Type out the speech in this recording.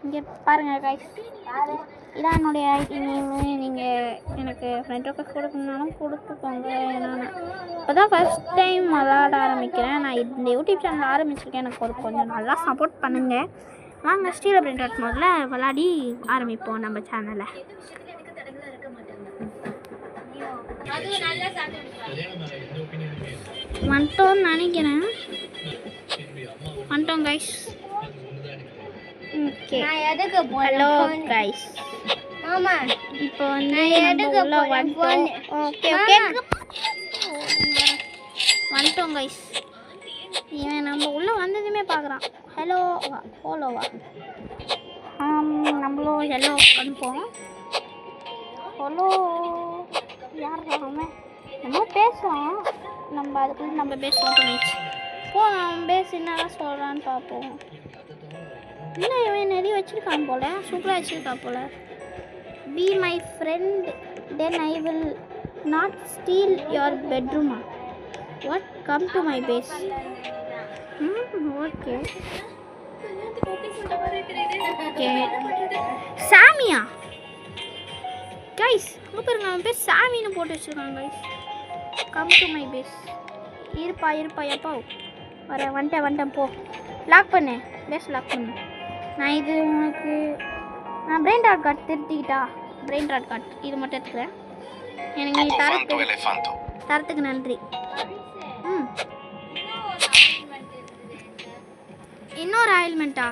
இங்கே பாருங்கள் கைஸ், இதான் என்னுடைய ஐடி நேமு. நீங்கள் எனக்கு ஃப்ரெண்ட் ரிக்வெஸ்ட் கொடுக்கணுன்னாலும் கொடுத்துக்கோங்க. ஏன்னா இப்போ தான் ஃபஸ்ட் டைம் விளாட ஆரம்பிக்கிறேன். நான் இந்த யூடியூப் சேனல் ஆரம்பிச்சிருக்கேன். எனக்கு கொஞ்சம் நல்லா சப்போர்ட் பண்ணுங்கள். வாங்க ஸ்டீல் பிரிண்ட் முதல்ல விளாடி ஆரம்பிப்போம் நம்ம சேனலை. வந்துட்டோம்னு நினைக்கிறேன். வந்துட்டோம் கைஸ். Okay, hello guys. ஆமா, இப்போ வந்து உள்ள வந்துட்டோம். ஓகே ஓகே, வந்துட்டோம் கைஸ். இவன் நம்ம உள்ளே வந்ததுமே பார்க்குறான். ஹலோ ஹோலோவா? நம்மளும் ஹலோ அனுப்போம். ஹலோ யார் அவன்? நம்ம பேசுகிறோம். நம்ம அதுக்குள்ளே நம்ம பேசுகிறோம் பண்ணிச்சு. போ, அவன் பேச என்னதான் சொல்கிறான்னு பார்ப்போம். இல்லை, இவன் நிறைய வச்சுருக்கான் போல், சூப்பராக வச்சுருக்கான் போல். Be my friend then I will not steal your பெட்ரூமா. What? Come to my base. Okay okay. சாமியா கைஸ்? அங்கே பாருங்க, அவன் பேர் சாமின்னு போட்டு வச்சுருக்கான் guys. Come to my base. இருப்பா எப்போ வந்துட்டேன் போ. லாக் பண்ணு, பேஸ் லாக் பண்ணு. நான் இது உனக்கு பிரெயின் ராட் கார்டு திருத்திக்கிட்டா. பிரெயின் ராட் கார்டு இது மட்டும் எடுத்துக்கிறேன். எனக்கு நீ தரத்துக்கு நன்றி. இன்னொரு ஆயில்மெண்ட்டா?